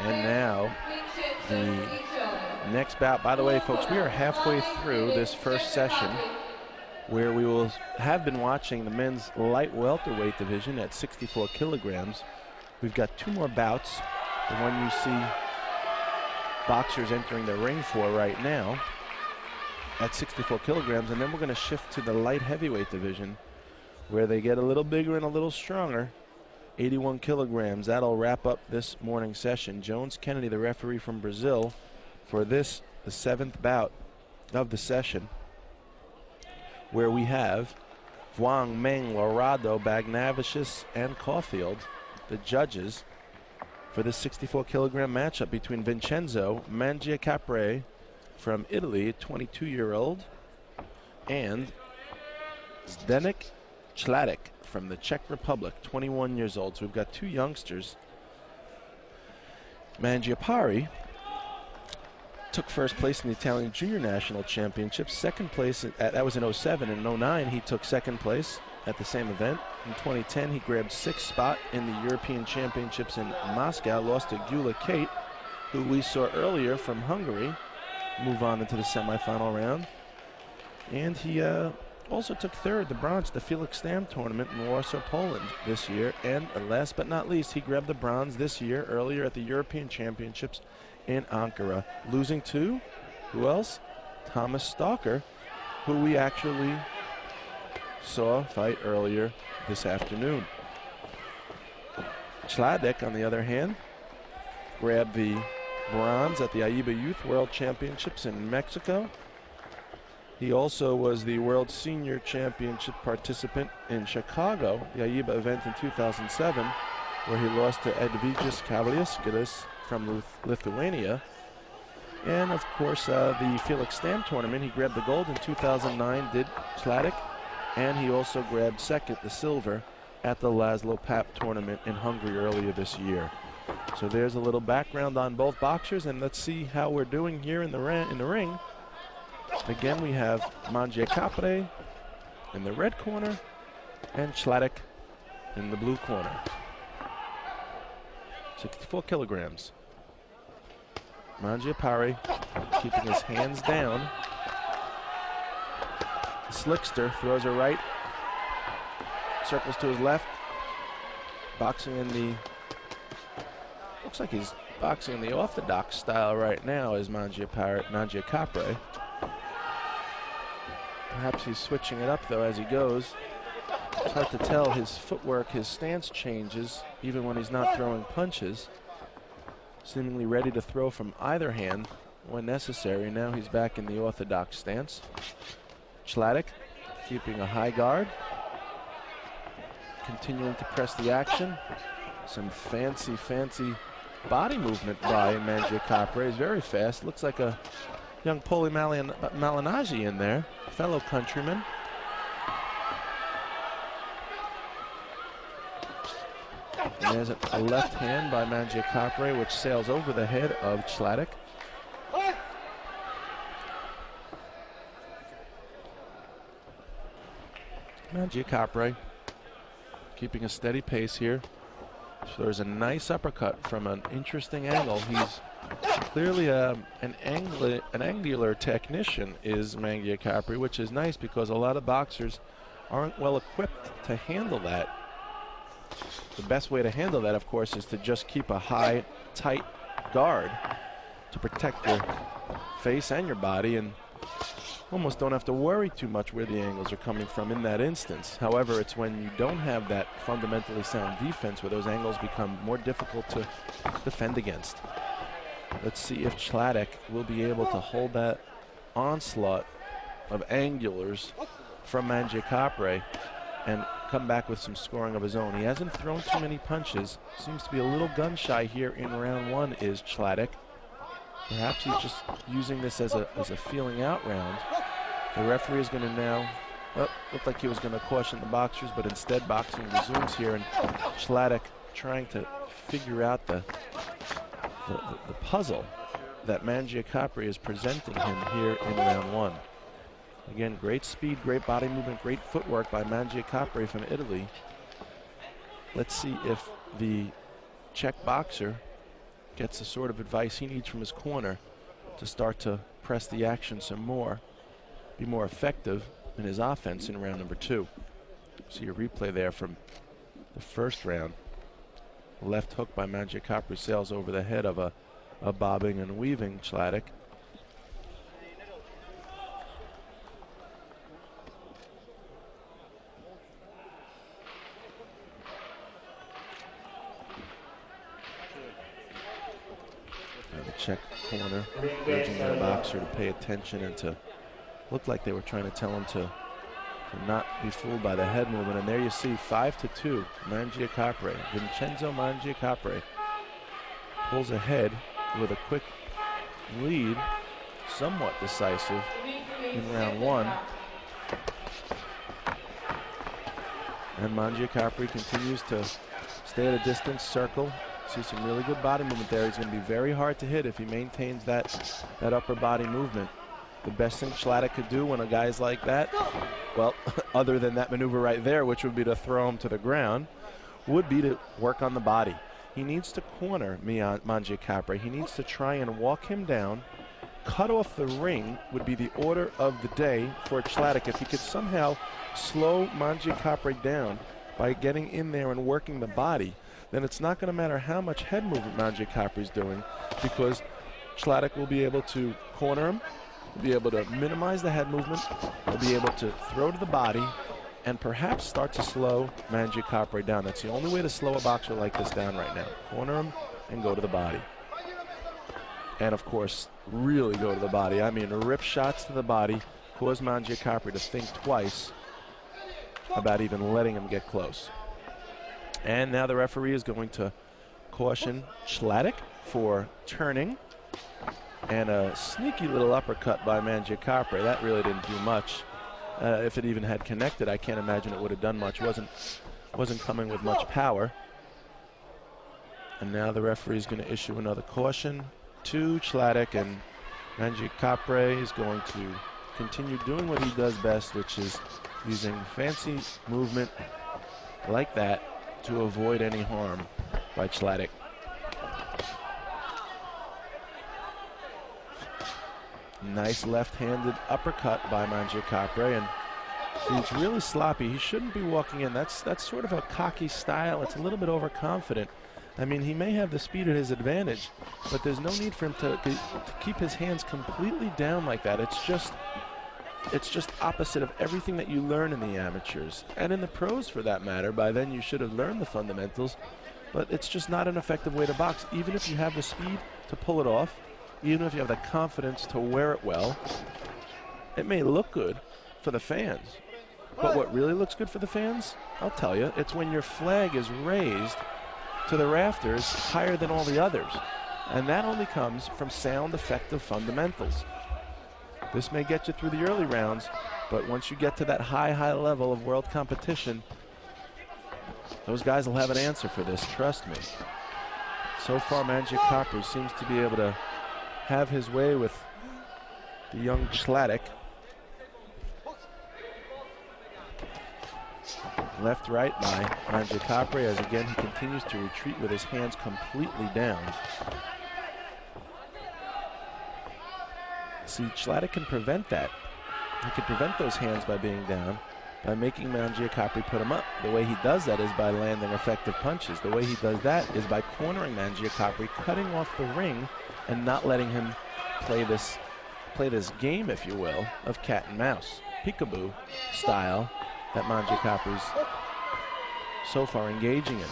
And now the next bout. By the way, folks, we are halfway through this first session where we will have been watching the men's light welterweight division at 64 kilograms. We've got two more bouts, the one you see boxers entering the ring for right now at 64 kilograms, and then we're going to shift to the light heavyweight division where they get a little bigger and a little stronger. 81 kilograms. That'll wrap up this morning session. Jones Kennedy, the referee from Brazil, for this, the seventh bout of the session, where we have Wang, Meng, Lorado, Bagnavicius, and Caulfield, the judges for this 64 kilogram matchup between Vincenzo Mangiacarpe from Italy, 22-year-old, and Zdenek Chladek from the Czech Republic, 21 years old. So we've got two youngsters. Mangiacarpe took first place in the Italian Junior National Championship. Second place, that was in 07. In 09, he took second place at the same event. In 2010, he grabbed sixth spot in the European Championships in Moscow, lost to Gyula Kate, who we saw earlier from Hungary, move on into the semifinal round. And he also took third, the bronze, the Felix Stam tournament in Warsaw, Poland this year. And last but not least, he grabbed the bronze this year, earlier at the European Championships in Ankara, losing to, who else? Thomas Stalker, who we actually saw fight earlier this afternoon. Chladek, on the other hand, grabbed the bronze at the AIBA Youth World Championships in Mexico. He also was the World Senior Championship participant in Chicago, the AIBA event in 2007, where he lost to Edvijas Kavaliauskas from Lithuania. And of course, the Felix Stam tournament, he grabbed the gold in 2009, did Chladek, and he also grabbed second, the silver, at the Laszlo Papp tournament in Hungary earlier this year. So there's a little background on both boxers, and let's see how we're doing here in the ring. Again, we have Mangiacarpe in the red corner and Chladek in the blue corner. 64 kilograms. Mangiacarpe keeping his hands down. Slickster throws a right, circles to his left, boxing in the, looks like he's boxing in the orthodox style right now is Mangiacarpe. Perhaps he's switching it up though as he goes. It's hard to tell. His footwork, his stance changes even when he's not throwing punches. Seemingly ready to throw from either hand when necessary. Now he's back in the orthodox stance. Chladek keeping a high guard, continuing to press the action. Some fancy body movement by Mangiacarpe. He's very fast. Looks like a young Poli Malignaggi in there, fellow countryman. And there's a left hand by Mangiacarpe, which sails over the head of Chladek. Mangiacarpe keeping a steady pace here. So there's a nice uppercut from an interesting angle. He's clearly an angular technician, is Mangiacarpe, which is nice because a lot of boxers aren't well equipped to handle that. The best way to handle that, of course, is to just keep a high, tight guard to protect your face and your body, and almost don't have to worry too much where the angles are coming from in that instance. However, it's when you don't have that fundamentally sound defense where those angles become more difficult to defend against. Let's see if Chladek will be able to hold that onslaught of angulars from Mangiacarpe and come back with some scoring of his own. He hasn't thrown too many punches. Seems to be a little gun shy here in round one is Chladek. Perhaps he's just using this as a feeling out round. The referee is going to now, well, looked like he was going to caution the boxers, but instead boxing resumes here, and Chladek trying to figure out the puzzle that Mangiacarpe is presenting him here in round one. Again, great speed, great body movement, great footwork by Mangiacarpe from Italy. Let's see if the Czech boxer gets the sort of advice he needs from his corner to start to press the action some more, be more effective in his offense in round number 2. See a replay there from the first round. Left hook by Mangiacarpe sails over the head of a bobbing and weaving Chladek. The Czech corner urging their boxer to pay attention and to look like they were trying to tell him to not be fooled by the head movement. And there you see 5-2, Mangiacarpe. Vincenzo Mangiacarpe pulls ahead with a quick lead, somewhat decisive in round 1. And Mangiacarpe continues to stay at a distance, circle. See some really good body movement there. He's going to be very hard to hit if he maintains that upper body movement. The best thing Chladek could do when a guy's like that, well, other than that maneuver right there, which would be to throw him to the ground, would be to work on the body. He needs to corner Mangiacarpe. He needs to try and walk him down. Cut off the ring would be the order of the day for Chladek. If he could somehow slow Mangiacarpe down by getting in there and working the body, then it's not going to matter how much head movement Mangiacarpe is doing, because Chladek will be able to corner him, be able to minimize the head movement, will be able to throw to the body, and perhaps start to slow Mangiacarpe down. That's the only way to slow a boxer like this down right now. Corner him and go to the body. And of course, really go to the body. I mean, rip shots to the body, cause Mangiacarpe to think twice about even letting him get close. And now the referee is going to caution Chladek for turning. And a sneaky little uppercut by Mangiacarpe. That really didn't do much. If it even had connected, I can't imagine it would have done much. Wasn't coming with much power. And now the referee is going to issue another caution to Chladek, and Mangiacarpe is going to continue doing what he does best, which is using fancy movement like that to avoid any harm by Chladek. Nice left-handed uppercut by Mangiacarpe, and see, it's really sloppy. He shouldn't be walking in. That's sort of a cocky style. It's a little bit overconfident. I mean, he may have the speed at his advantage, but there's no need for him to keep his hands completely down like that. It's just opposite of everything that you learn in the amateurs and in the pros, for that matter. By then, you should have learned the fundamentals, but it's just not an effective way to box, even if you have the speed to pull it off. Even if you have the confidence to wear it well. It may look good for the fans, but what really looks good for the fans, I'll tell you, it's when your flag is raised to the rafters higher than all the others. And that only comes from sound, effective fundamentals. This may get you through the early rounds, but once you get to that high level of world competition, those guys will have an answer for this, trust me. So far, Mangiacarpe seems to be able to have his way with the young Chladek. Left, right by Mangiacarpe, as again he continues to retreat with his hands completely down. See, Chladek can prevent that. He can prevent those hands by being down, by making Mangiacarpe put him up. The way he does that is by landing effective punches. The way he does that is by cornering Mangiacarpe, cutting off the ring, and not letting him play this game, if you will, of cat and mouse, peekaboo style that Mangiacarpe's so far engaging in.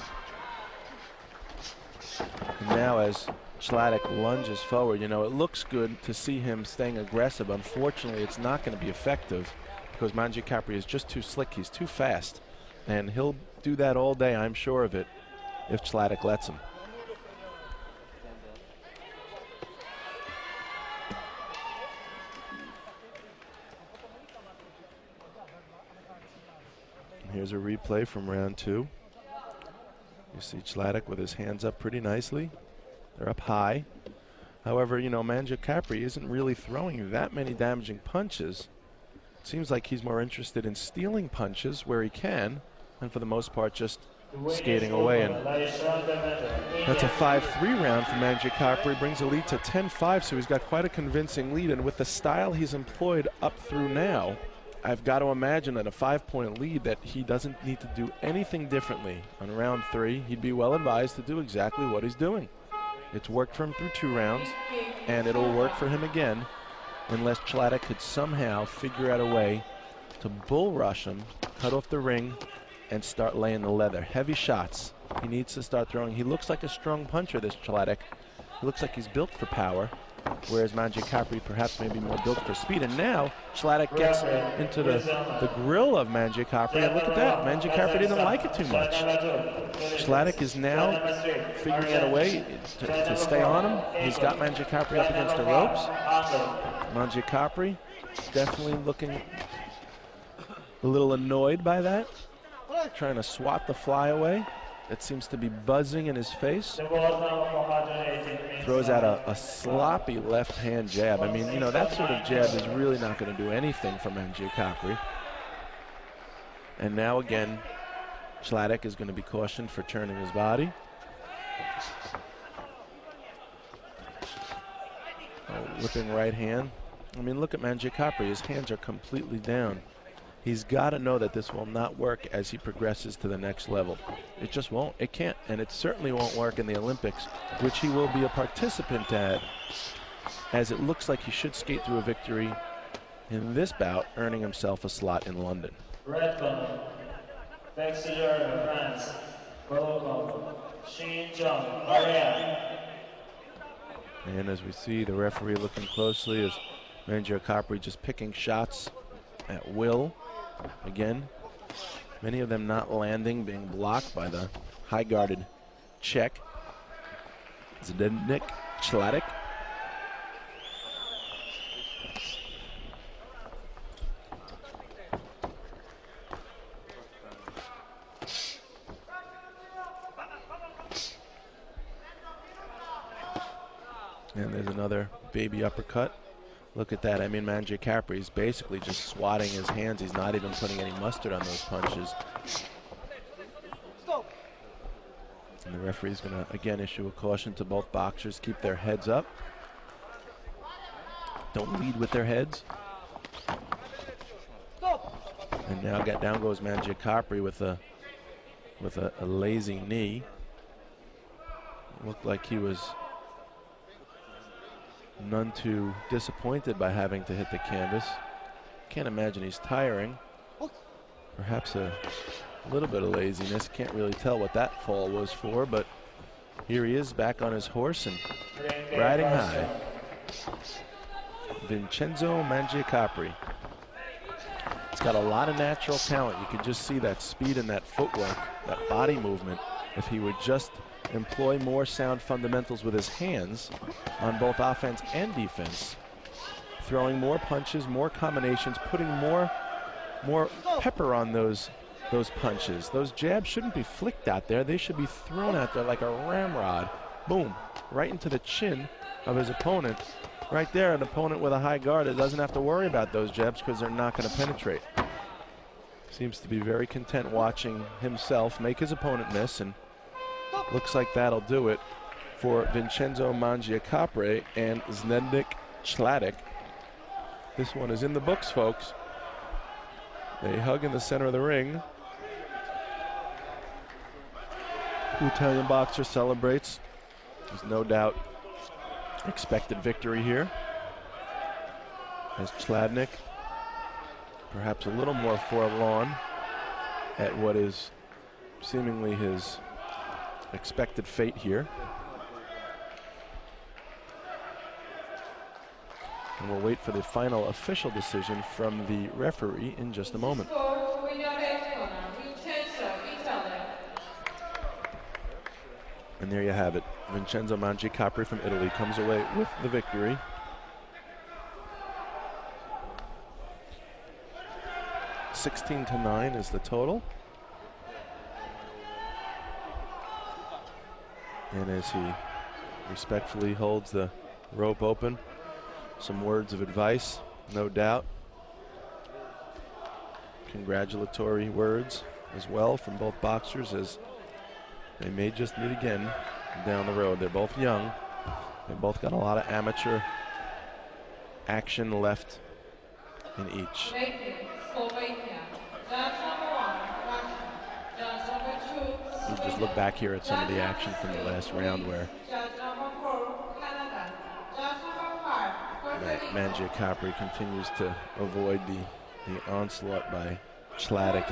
And now as Chladek lunges forward, you know, it looks good to see him staying aggressive. Unfortunately, it's not going to be effective because Mangiacarpe is just too slick. He's too fast, and he'll do that all day, I'm sure of it, if Chladek lets him. Here's a replay from round 2. You see Chladek with his hands up pretty nicely. They're up high. However, you know, Mangiacarpe isn't really throwing that many damaging punches. It seems like he's more interested in stealing punches where he can, and for the most part just skating away, and that's a 5-3 round for Mangiacarpe. He brings a lead to 10-5, so he's got quite a convincing lead, and with the style he's employed up through now, I've got to imagine at a 5-point lead that he doesn't need to do anything differently. On round 3, he'd be well advised to do exactly what he's doing. It's worked for him through 2 rounds, and it'll work for him again unless Chladek could somehow figure out a way to bull rush him, cut off the ring, and start laying the leather. Heavy shots. He needs to start throwing. He looks like a strong puncher, this Chladek. He looks like he's built for power, whereas Mangiacarpe perhaps maybe more built for speed. And now Chladek gets into the grill of Mangiacarpe, and look at that. Mangiacarpe didn't like it too much. Chladek is now figuring out a way to stay on him. He's got Mangiacarpe up against the ropes. Mangiacarpe definitely looking a little annoyed by that, trying to swat the fly away. That seems to be buzzing in his face. Throws out a sloppy left-hand jab. I mean, you know, that sort of jab is really not going to do anything for Mangiacarpe. And now again, Chladek is going to be cautioned for turning his body. Whipping right hand. I mean, look at Mangiacarpe. His hands are completely down. He's got to know that this will not work as he progresses to the next level. It just won't. It can't. And it certainly won't work in the Olympics, which he will be a participant at, as it looks like he should skate through a victory in this bout, earning himself a slot in London. Red corner, Exeter, France, Baku, Chaine. And as we see the referee looking closely as Mangiacarpe just picking shots at will. Again, many of them not landing, being blocked by the high-guarded Czech Zdenek Chladek. And there's another baby uppercut. Look at that. I mean, Mangiacarpe is basically just swatting his hands. He's not even putting any mustard on those punches. And the referee's going to, again, issue a caution to both boxers. Keep their heads up. Don't lead with their heads. And now down goes Mangiacarpe with a lazy knee. Looked like he was none too disappointed by having to hit the canvas. Can't imagine he's tiring. Perhaps a little bit of laziness. Can't really tell what that fall was for, but here he is back on his horse and riding high. Vincenzo Mangiacarpe. He's got a lot of natural talent. You can just see that speed and that footwork, that body movement. If he would just employ more sound fundamentals with his hands on both offense and defense, throwing more punches, more combinations, putting more pepper on those punches. Those jabs shouldn't be flicked out there. They should be thrown out there like a ramrod. Boom, right into the chin of his opponent. Right there, an opponent with a high guard that doesn't have to worry about those jabs because they're not going to penetrate. Seems to be very content watching himself make his opponent miss, and looks like that'll do it for Vincenzo Mangiacarpe and Zdenek Chladek. This one is in the books, folks. They hug in the center of the ring. The Italian boxer celebrates. There's no doubt expected victory here, as Chladek perhaps a little more forlorn at what is seemingly his expected fate here. And we'll wait for the final official decision from the referee in just a moment. And there you have it. Vincenzo Mangiacarpe from Italy comes away with the victory. (16-9) is the total. And as he respectfully holds the rope open, some words of advice, no doubt. Congratulatory words as well from both boxers, as They may just meet again down the road. They're both young. They both got a lot of amateur action left in each. Slovakia. Judge number 1, Russia. Judge number 2, You just look back here at some of the action from the last round where Judge number 4, Canada. Judge number 5, Puerto Rico. Mangiacarpe continues to avoid the onslaught by Chladek.